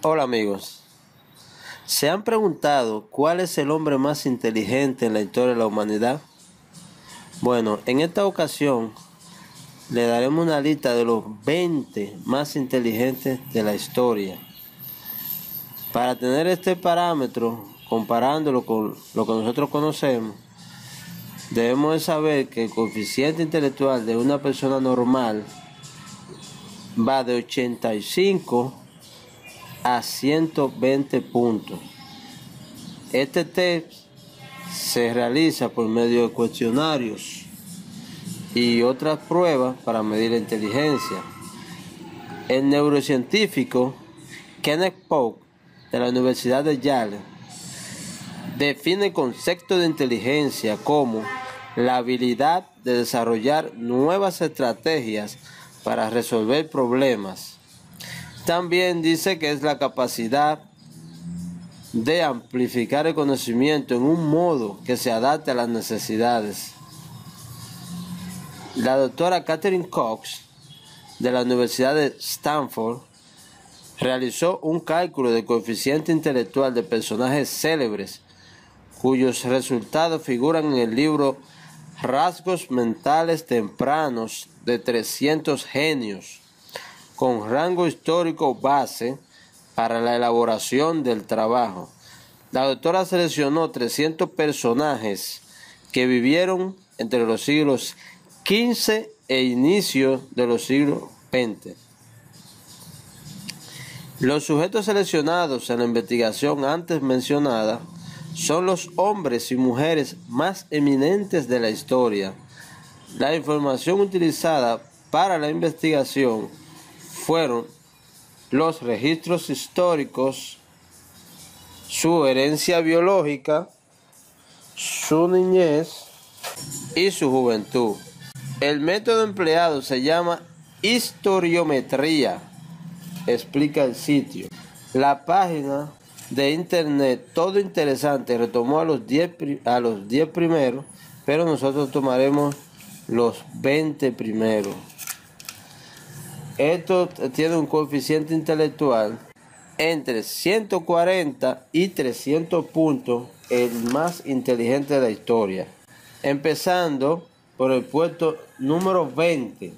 Hola amigos, ¿se han preguntado cuál es el hombre más inteligente en la historia de la humanidad? Bueno, en esta ocasión le daremos una lista de los 20 más inteligentes de la historia. Para tener este parámetro, comparándolo con lo que nosotros conocemos, debemos de saber que el coeficiente intelectual de una persona normal va de 85 a 120 puntos. Este test se realiza por medio de cuestionarios y otras pruebas para medir la inteligencia. El neurocientífico Kenneth Polk de la Universidad de Yale define el concepto de inteligencia como la habilidad de desarrollar nuevas estrategias para resolver problemas. También dice que es la capacidad de amplificar el conocimiento en un modo que se adapte a las necesidades. La doctora Catherine Cox de la Universidad de Stanford realizó un cálculo del coeficiente intelectual de personajes célebres cuyos resultados figuran en el libro Rasgos Mentales Tempranos de 300 genios, con rango histórico base para la elaboración del trabajo. La doctora seleccionó 300 personajes que vivieron entre los siglos XV e inicios de los siglos XX. Los sujetos seleccionados en la investigación antes mencionada son los hombres y mujeres más eminentes de la historia. La información utilizada para la investigación fueron los registros históricos, su herencia biológica, su niñez y su juventud. El método empleado se llama historiometría, explica el sitio. La página de internet Todo Interesante retomó a los 10 primeros, pero nosotros tomaremos los 20 primeros. Esto tiene un coeficiente intelectual entre 140 y 300 puntos, el más inteligente de la historia. Empezando por el puesto número 20,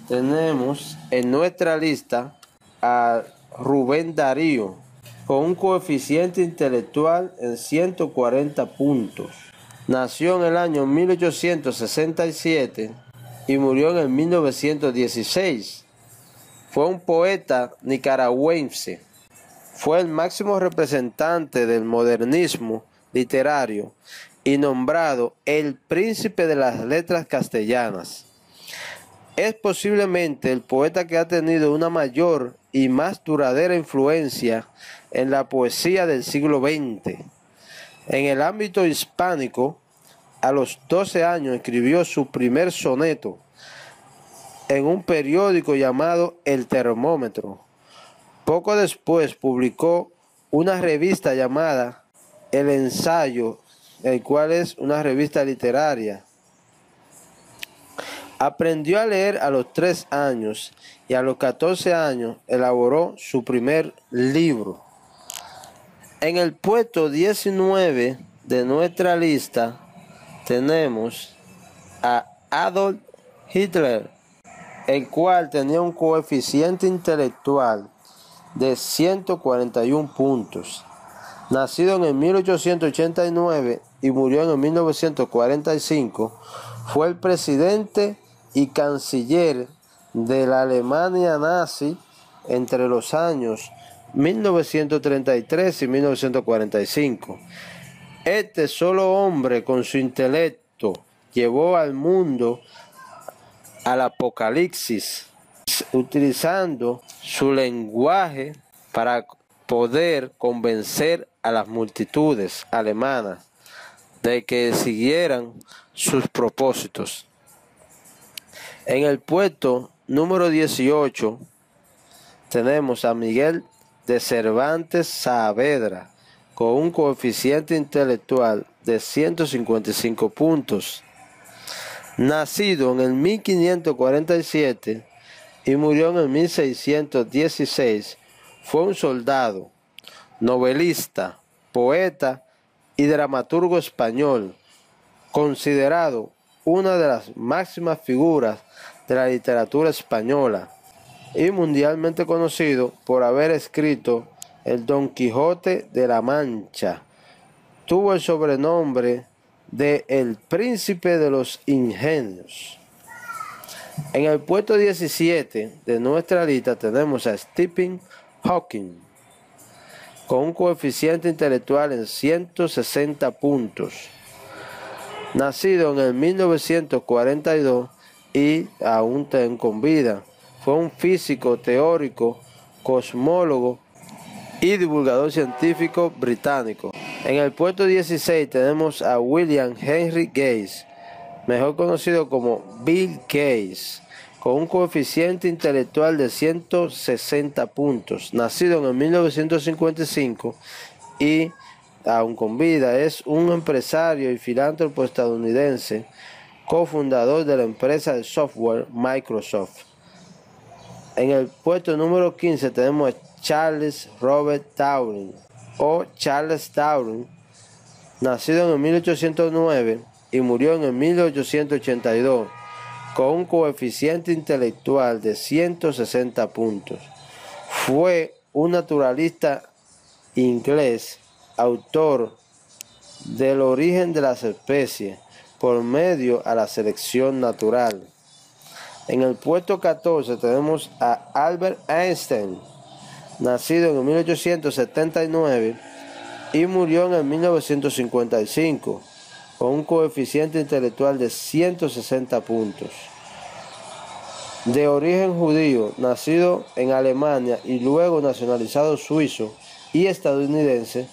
tenemos en nuestra lista a Rubén Darío, con un coeficiente intelectual en 140 puntos. Nació en el año 1867 y murió en el 1916. Fue un poeta nicaragüense. Fue el máximo representante del modernismo literario y nombrado el príncipe de las letras castellanas. Es posiblemente el poeta que ha tenido una mayor y más duradera influencia en la poesía del siglo XX. En el ámbito hispánico, a los 12 años escribió su primer soneto en un periódico llamado El Termómetro. Poco después publicó una revista llamada El Ensayo, el cual es una revista literaria. Aprendió a leer a los 3 años y a los 14 años elaboró su primer libro. En el puesto 19 de nuestra lista tenemos a Adolf Hitler, el cual tenía un coeficiente intelectual de 141 puntos. Nacido en el 1889 y murió en el 1945, fue el presidente y canciller de la Alemania nazi entre los años 1933 y 1945. Este solo hombre con su intelecto llevó al mundo al apocalipsis, utilizando su lenguaje para poder convencer a las multitudes alemanas de que siguieran sus propósitos. En el puesto número 18 tenemos a Miguel de Cervantes Saavedra, con un coeficiente intelectual de 155 puntos. Nacido en el 1547 y murió en el 1616, fue un soldado, novelista, poeta y dramaturgo español, considerado una de las máximas figuras de la literatura española y mundialmente conocido por haber escrito el Don Quijote de la Mancha. Tuvo el sobrenombre de El Príncipe de los Ingenios. En el puesto 17 de nuestra lista tenemos a Stephen Hawking, con un coeficiente intelectual en 160 puntos. Nacido en el 1942 y aún con vida, fue un físico, teórico, cosmólogo y divulgador científico británico. En el puesto 16 tenemos a William Henry Gates, mejor conocido como Bill Gates, con un coeficiente intelectual de 160 puntos. Nacido en el 1955 y aún con vida, es un empresario y filántropo estadounidense, cofundador de la empresa de software Microsoft. En el puesto número 15 tenemos a Charles Robert Darwin, o Charles Darwin, nacido en el 1809 y murió en el 1882, con un coeficiente intelectual de 160 puntos. Fue un naturalista inglés, autor del origen de las especies por medio a la selección natural. En el puesto 14 tenemos a Albert Einstein, nacido en el 1879 y murió en el 1955, con un coeficiente intelectual de 160 puntos. De origen judío, nacido en Alemania y luego nacionalizado suizo y estadounidense,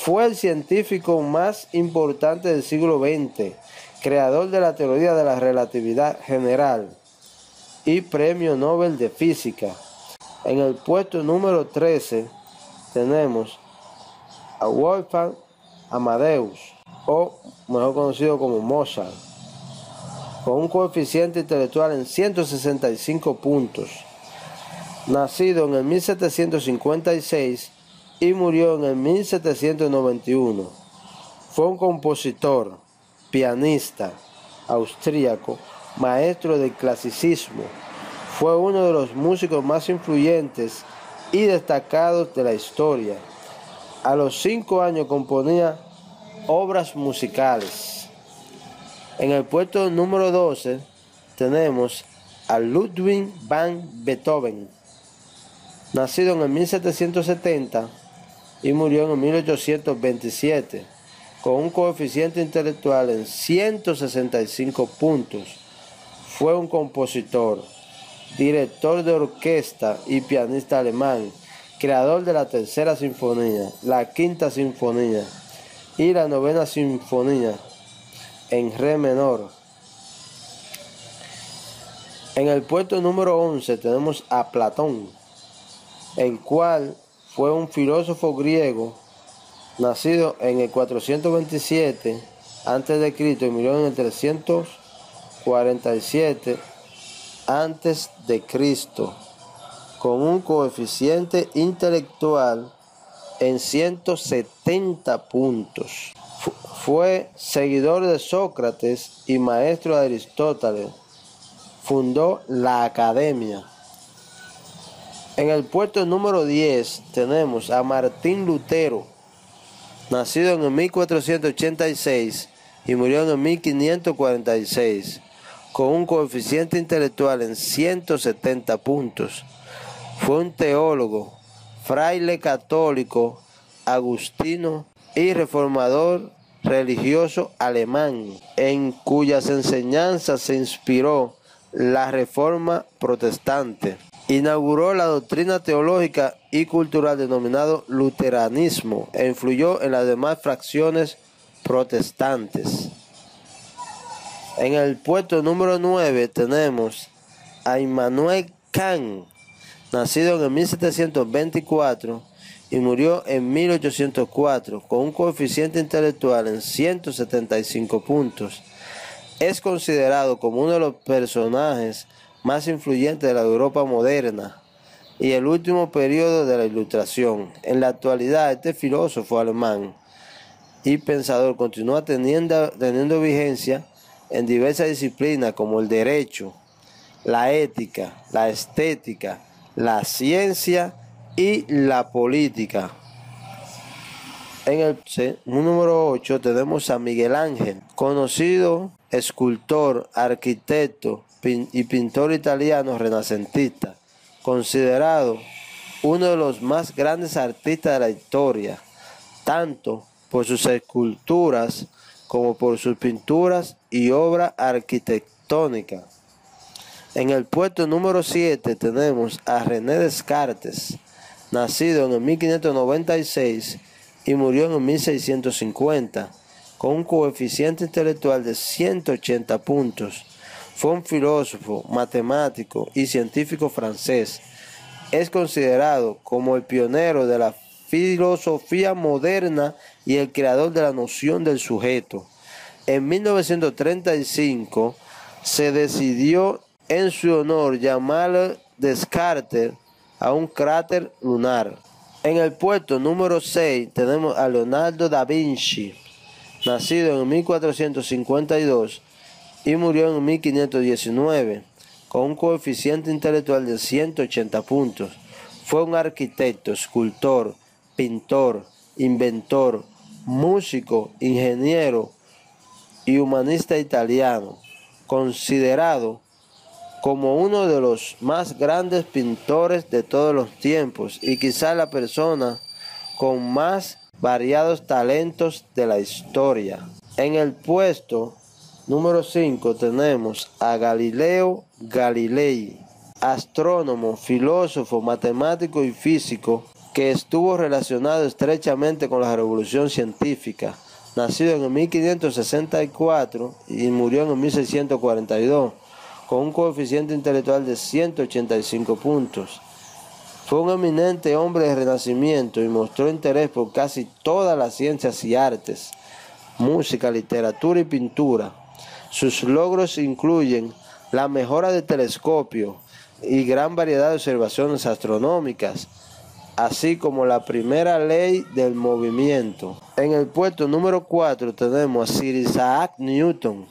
fue el científico más importante del siglo XX, creador de la teoría de la relatividad general y premio Nobel de Física. En el puesto número 13 tenemos a Wolfgang Amadeus, o mejor conocido como Mozart, con un coeficiente intelectual en 165 puntos. Nacido en el 1756 y murió en el 1791. Fue un compositor, pianista, austríaco, maestro del clasicismo. Fue uno de los músicos más influyentes y destacados de la historia. A los 5 años componía obras musicales. En el puesto número 12 tenemos a Ludwig van Beethoven, nacido en el 1770 y murió en el 1827, con un coeficiente intelectual en 165 puntos. Fue un compositor, director de orquesta y pianista alemán, creador de la Tercera Sinfonía, la Quinta Sinfonía y la Novena Sinfonía en re menor. En el puesto número 11 tenemos a Platón, el cual fue un filósofo griego, nacido en el 427 a.C. y murió en el 347 a.C., con un coeficiente intelectual en 170 puntos. Fue seguidor de Sócrates y maestro de Aristóteles. Fundó la Academia. En el puesto número 10 tenemos a Martín Lutero, nacido en el 1486 y murió en el 1546, con un coeficiente intelectual en 170 puntos. Fue un teólogo, fraile católico, agustino y reformador religioso alemán, en cuyas enseñanzas se inspiró la Reforma Protestante. Inauguró la doctrina teológica y cultural denominado luteranismo e influyó en las demás fracciones protestantes. En el puesto número 9 tenemos a Immanuel Kant, nacido en el 1724 y murió en 1804, con un coeficiente intelectual en 175 puntos. Es considerado como uno de los personajes más influyentes de la Europa moderna. y el último periodo de la Ilustración. En la actualidad, este filósofo alemán y pensador continúa teniendo vigencia en diversas disciplinas como el derecho, la ética, la estética, la ciencia y la política. En el número 8 tenemos a Miguel Ángel, conocido escultor, arquitecto y pintor italiano renacentista, considerado uno de los más grandes artistas de la historia, tanto por sus esculturas como por sus pinturas y obras arquitectónicas. En el puesto número 7 tenemos a René Descartes, nacido en el 1596 y murió en el 1650, con un coeficiente intelectual de 180 puntos. Fue un filósofo, matemático y científico francés. Es considerado como el pionero de la filosofía moderna y el creador de la noción del sujeto. En 1935 se decidió en su honor llamarlo Descartes a un cráter lunar. En el puesto número 6 tenemos a Leonardo da Vinci, nacido en 1452 y murió en 1519, con un coeficiente intelectual de 180 puntos. Fue un arquitecto, escultor, pintor, inventor, músico, ingeniero y humanista italiano, considerado como uno de los más grandes pintores de todos los tiempos y quizá la persona con más variados talentos de la historia. En el puesto número 5 tenemos a Galileo Galilei, astrónomo, filósofo, matemático y físico que estuvo relacionado estrechamente con la revolución científica. Nacido en el 1564 y murió en el 1642. Con un coeficiente intelectual de 185 puntos. Fue un eminente hombre de renacimiento y mostró interés por casi todas las ciencias y artes, música, literatura y pintura. Sus logros incluyen la mejora del telescopio y gran variedad de observaciones astronómicas, así como la primera ley del movimiento. En el puesto número 4 tenemos a Sir Isaac Newton,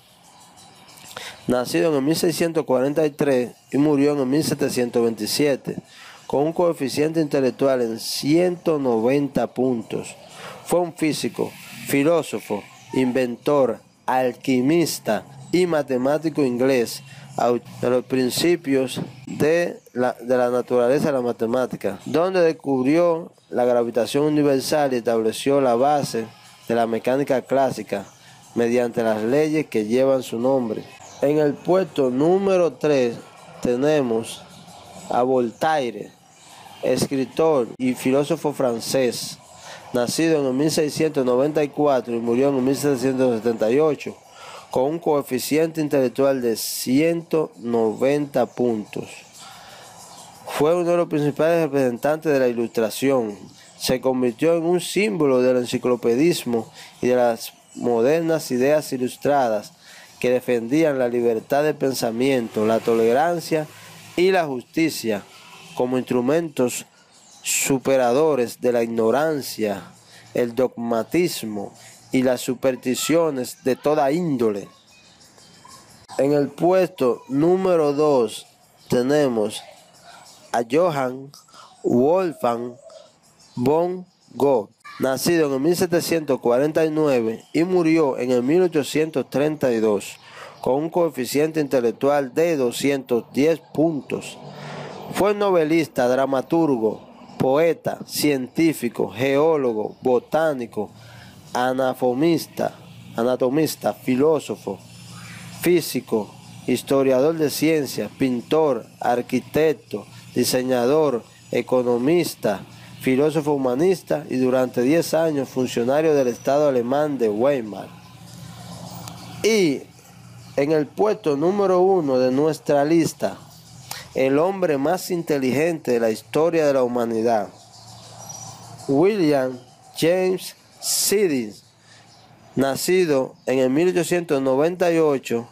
nacido en el 1643 y murió en el 1727, con un coeficiente intelectual en 190 puntos. Fue un físico, filósofo, inventor, alquimista y matemático inglés, de los principios de la naturaleza de la matemática, donde descubrió la gravitación universal y estableció la base de la mecánica clásica mediante las leyes que llevan su nombre. En el puesto número 3 tenemos a Voltaire, escritor y filósofo francés, nacido en el 1694 y murió en el 1778, con un coeficiente intelectual de 190 puntos. Fue uno de los principales representantes de la Ilustración. Se convirtió en un símbolo del enciclopedismo y de las modernas ideas ilustradas que defendían la libertad de pensamiento, la tolerancia y la justicia como instrumentos superadores de la ignorancia, el dogmatismo y las supersticiones de toda índole. En el puesto número 2 tenemos a Johann Wolfgang von Goethe, nacido en el 1749 y murió en el 1832, con un coeficiente intelectual de 210 puntos. Fue novelista, dramaturgo, poeta, científico, geólogo, botánico, anatomista, filósofo, físico, historiador de ciencias, pintor, arquitecto, diseñador, economista, filósofo humanista y durante 10 años funcionario del Estado alemán de Weimar. Y en el puesto número 1 de nuestra lista, el hombre más inteligente de la historia de la humanidad, William James Sidis, nacido en el 1898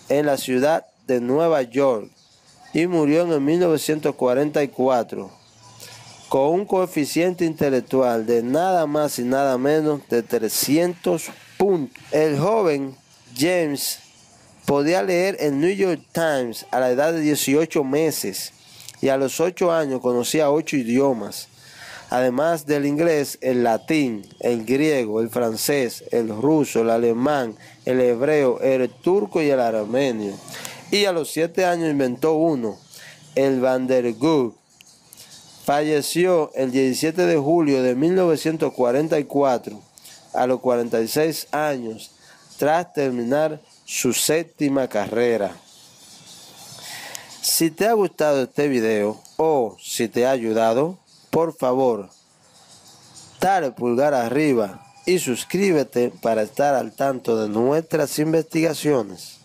en la ciudad de Nueva York y murió en el 1944 con un coeficiente intelectual de nada más y nada menos de 300 puntos. El joven James podía leer el New York Times a la edad de 18 meses y a los 8 años conocía 8 idiomas. Además del inglés, el latín, el griego, el francés, el ruso, el alemán, el hebreo, el turco y el armenio. Y a los 7 años inventó uno, el Vandergoof. Falleció el 17 de julio de 1944 a los 46 años tras terminar su séptima carrera. Si te ha gustado este video o si te ha ayudado, por favor, dale pulgar arriba y suscríbete para estar al tanto de nuestras investigaciones.